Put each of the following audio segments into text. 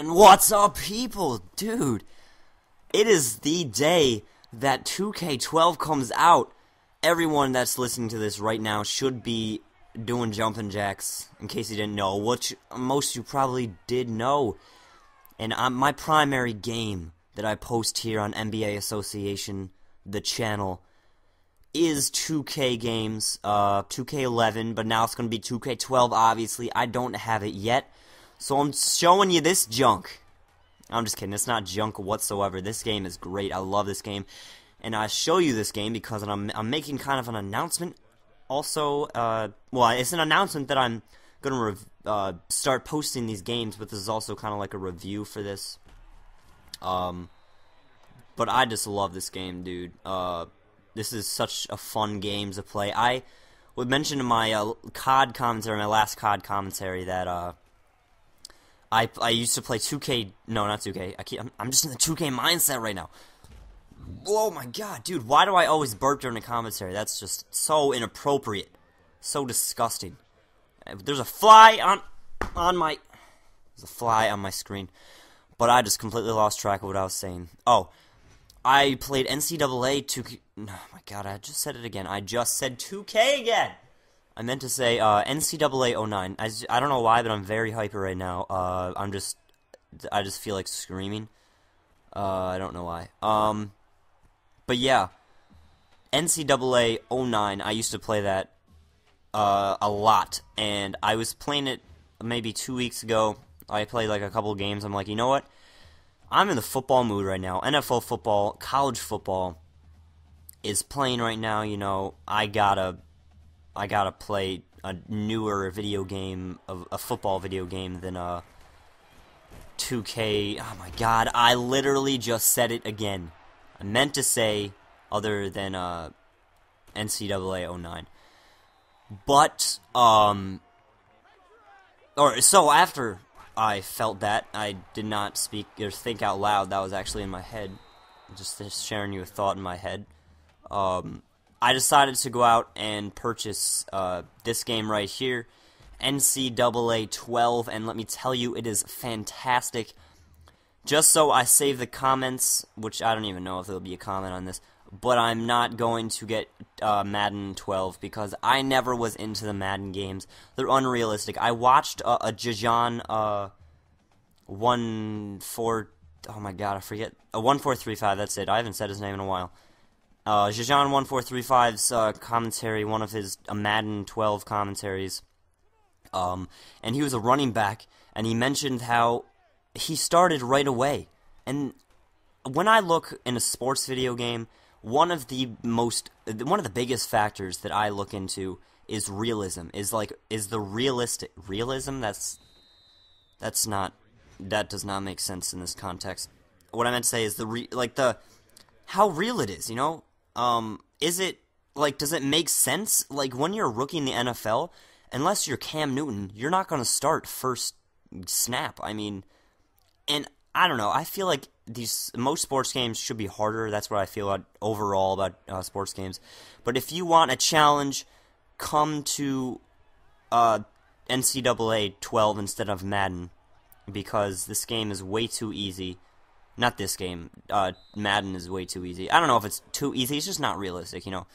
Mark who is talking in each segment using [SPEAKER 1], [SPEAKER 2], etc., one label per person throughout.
[SPEAKER 1] And what's up, people? Dude, it is the day that 2K12 comes out. Everyone that's listening to this right now should be doing jumping jacks, in case you didn't know, which most of you probably did know. And my primary game that I post here on NBA Association, the channel, is 2K games, 2K11, but now it's going to be 2K12, obviously. I don't have it yet, so I'm showing you this junk. I'm just kidding, it's not junk whatsoever. This game is great, I love this game. And I show you this game because I'm making kind of an announcement. Also, well, it's an announcement that I'm going to start posting these games, but this is also kind of like a review for this. But I just love this game, dude. This is such a fun game to play. I would mention in my COD commentary, my last COD commentary, that I used to play 2K. No, not 2K. I'm just in the 2K mindset right now. Oh my god, dude! Why do I always burp during the commentary? That's just so inappropriate, so disgusting. There's a fly on my screen, but I just completely lost track of what I was saying. Oh. I played NCAA 2K. Oh my god, I just said it again. I just said 2K again! I meant to say NCAA 09. I don't know why, but I'm very hyper right now. I just feel like screaming. I don't know why. But yeah. NCAA 09, I used to play that a lot. And I was playing it maybe 2 weeks ago. I played like a couple games. I'm like, you know what? I'm in the football mood right now. NFL football, college football is playing right now. You know, I gotta play a newer video game, a football video game than 2K. Oh my god, I literally just said it again. I meant to say other than NCAA 09. But so after I felt that, I did not speak or think out loud. That was actually in my head. Just sharing you a thought in my head. I decided to go out and purchase this game right here, NCAA 12, and let me tell you, it is fantastic. Just so I save the comments, which I don't even know if there'll be a comment on this, but I'm not going to get Madden 12 because I never was into the Madden games. They're unrealistic. I watched a Jajan 1435, that's it. I haven't said his name in a while. Jajan 1435's commentary, one of his Madden 12 commentaries. And he was a running back, and he mentioned how he started right away. And when I look in a sports video game, one of the biggest factors that I look into is realism. Is the realistic realism? That does not make sense in this context. What I meant to say is how real it is. You know, is it does it make sense? Like when you're a rookie in the NFL, unless you're Cam Newton, you're not going to start first snap. I mean, and I don't know. I feel like most sports games should be harder. That's what I feel overall about sports games. But if you want a challenge, come to NCAA 12 instead of Madden, because this game is way too easy. Not this game. Madden is way too easy. I don't know if it's too easy. It's just not realistic, you know.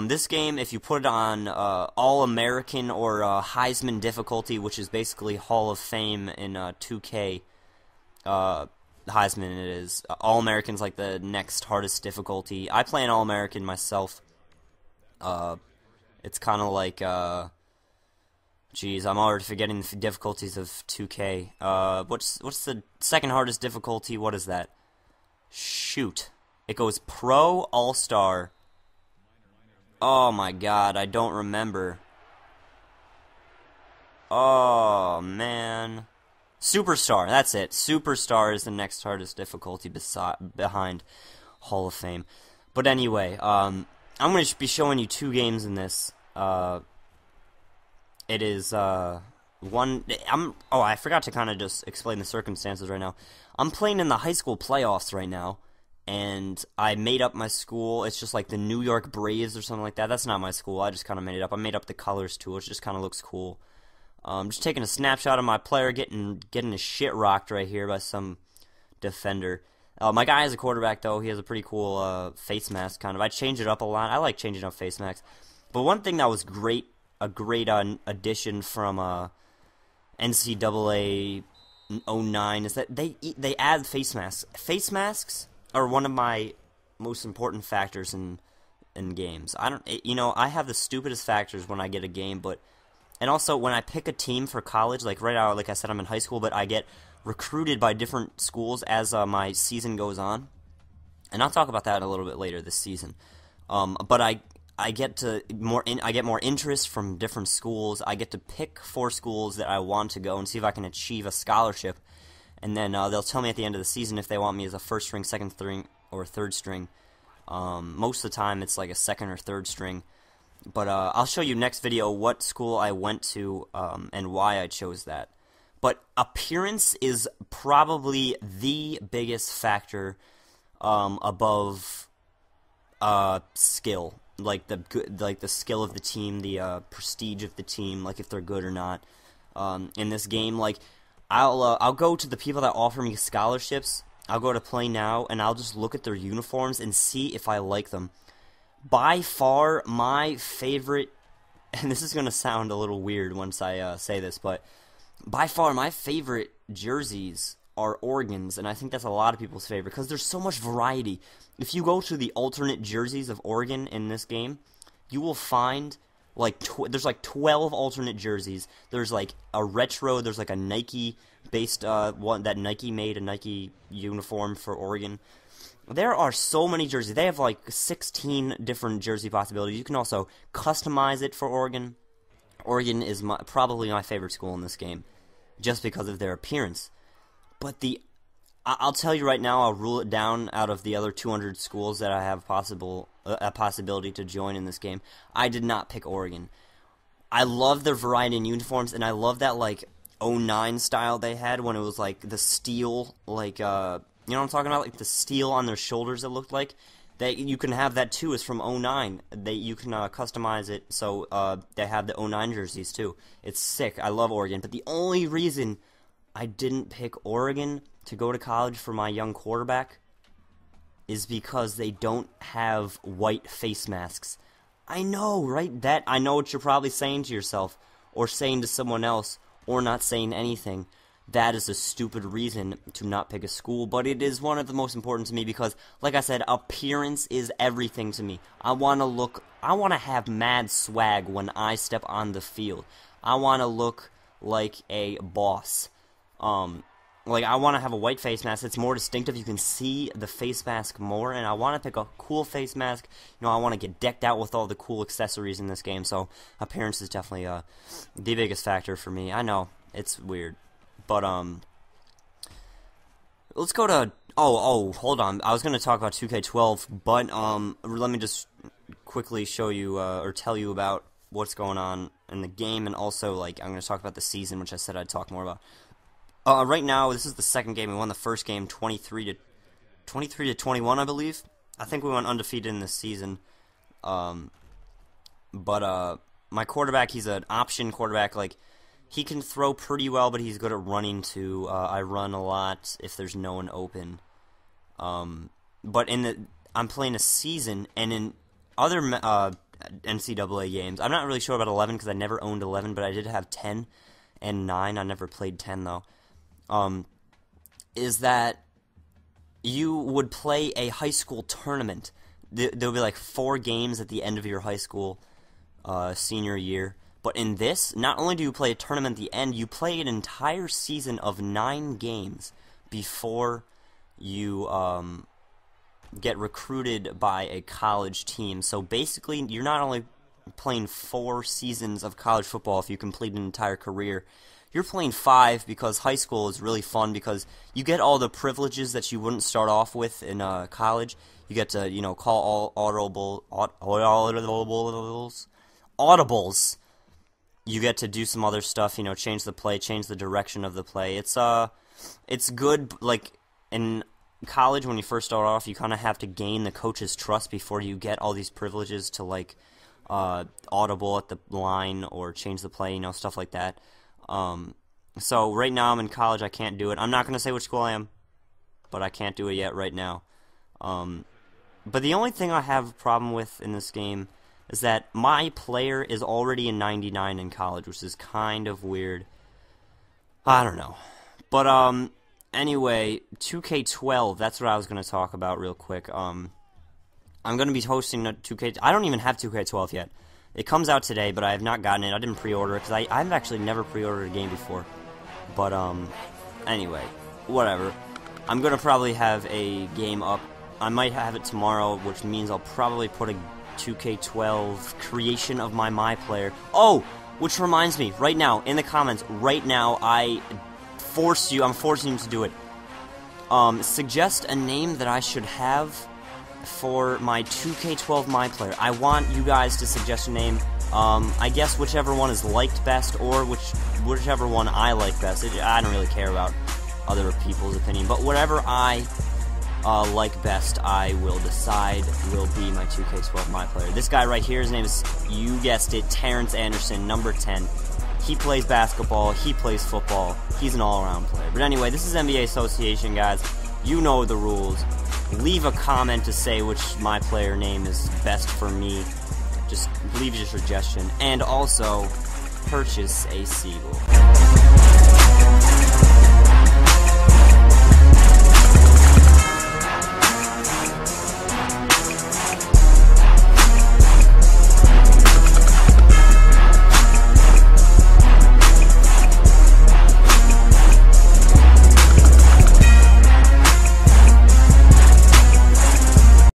[SPEAKER 1] This game, if you put it on All-American or Heisman difficulty, which is basically Hall of Fame in 2K, Heisman it is. All-American's like the next hardest difficulty. I play an All-American myself. It's kind of like, geez, I'm already forgetting the difficulties of 2K. What's the second hardest difficulty? What is that? Shoot. It goes Pro, All-Star. Oh my god, I don't remember. Oh, man. Superstar, that's it. Superstar is the next hardest difficulty behind Hall of Fame. But anyway, I'm going to be showing you two games in this. It is, I forgot to kind of just explain the circumstances right now. I'm playing in the high school playoffs right now, and I made up my school. It's just like the New York Braves or something like that. That's not my school. I just kind of made it up. I made up the colors too. It just kind of looks cool. Just taking a snapshot of my player getting his shit rocked right here by some defender. My guy is a quarterback, though. He has a pretty cool face mask, kind of. I change it up a lot. I like changing up face masks. But one thing that was a great addition from NCAA 09 is that they add face masks. Face masks are one of my most important factors in games. I have the stupidest factors when I get a game, and also when I pick a team for college, like right now, like I said, I'm in high school, but I get recruited by different schools as my season goes on, and I'll talk about that a little bit later this season. But I get more interest from different schools. I get to pick 4 schools that I want to go and see if I can achieve a scholarship, and then they'll tell me at the end of the season if they want me as a first string, second string, or third string. Most of the time it's like a second or third string. But I'll show you next video what school I went to and why I chose that. But appearance is probably the biggest factor above skill, like the skill of the team, the prestige of the team, like if they're good or not. In this game, like I'll go to the people that offer me scholarships. I'll go to Play Now and I'll just look at their uniforms and see if I like them. By far, my favorite, and this is going to sound a little weird once I say this, but by far my favorite jerseys are Oregon's, and I think that's a lot of people's favorite because there's so much variety. If you go to the alternate jerseys of Oregon in this game, you will find there's like 12 alternate jerseys. There's like a retro, there's like a Nike-based one that Nike made, a Nike uniform for Oregon. There are so many jerseys. They have like 16 different jersey possibilities. You can also customize it for Oregon. Oregon is probably my favorite school in this game, just because of their appearance. But I'll tell you right now, I'll rule it down out of the other 200 schools that I have a possibility to join in this game. I did not pick Oregon. I love their variety in uniforms, and I love that like 09 style they had when it was like the steel, like you know what I'm talking about? Like the steel on their shoulders, it looked like. You can have that too. It's from 09. You can customize it, so they have the 09 jerseys too. It's sick. I love Oregon. But the only reason I didn't pick Oregon to go to college for my young quarterback is because they don't have white face masks. I know, right? I know what you're probably saying to yourself, or saying to someone else, or not saying anything. That is a stupid reason to not pick a school, but it is one of the most important to me because, like I said, appearance is everything to me. I want to have mad swag when I step on the field. I want to look like a boss. Like I want to have a white face mask. It's more distinctive. You can see the face mask more, and I want to pick a cool face mask. You know, I want to get decked out with all the cool accessories in this game, so appearance is definitely the biggest factor for me. I know, it's weird. But, let's go to, hold on, I was going to talk about 2K12, but, let me just quickly show you, or tell you about what's going on in the game, and also, like, I'm going to talk about the season, which I said I'd talk more about. Right now, this is the second game. We won the first game 23 to 21, I believe. I think we went undefeated in this season. But my quarterback, he's an option quarterback, like, he can throw pretty well, but he's good at running too. I run a lot if there's no one open. But I'm playing a season, and in other NCAA games, I'm not really sure about 11 because I never owned 11, but I did have 10 and 9. I never played 10 though. Is that you would play a high school tournament. There'll be like 4 games at the end of your high school senior year. But in this, not only do you play a tournament at the end, you play an entire season of 9 games before you get recruited by a college team. So basically, you're not only playing 4 seasons of college football if you complete an entire career. You're playing 5 because high school is really fun because you get all the privileges that you wouldn't start off with in college. You get to, you know, call all audibles. You get to do some other stuff, you know, change the play, change the direction of the play. It's good, like, in college when you first start off, you kind of have to gain the coach's trust before you get all these privileges to, like, audible at the line or change the play, you know, stuff like that. So right now I'm in college. I can't do it. I'm not going to say which school I am, but I can't do it yet right now. But the only thing I have a problem with in this game is that my player is already in 99 in college, which is kind of weird. I don't know. But, anyway, 2K12, that's what I was going to talk about real quick. I'm going to be hosting a 2K... I don't even have 2K12 yet. It comes out today, but I have not gotten it. I didn't pre-order it, because I've actually never pre-ordered a game before. But, anyway, whatever. I'm going to probably have a game up. I might have it tomorrow, which means I'll probably put a 2K12 creation of my player. Oh! Which reminds me, right now, in the comments, right now, I'm forcing you to do it. Suggest a name that I should have for my 2K12 my player. I want you guys to suggest a name. I guess whichever one is liked best, or whichever one I like best. I don't really care about other people's opinion, but whatever I like best, I will decide will be my 2K12 my player. This guy right here, his name is, you guessed it, Terrence Anderson, number 10. He plays basketball, he plays football, he's an all-around player. But anyway, this is NBA Association, guys. You know the rules. Leave a comment to say which my player name is best for me. Just leave your suggestion. And also, purchase a seagull.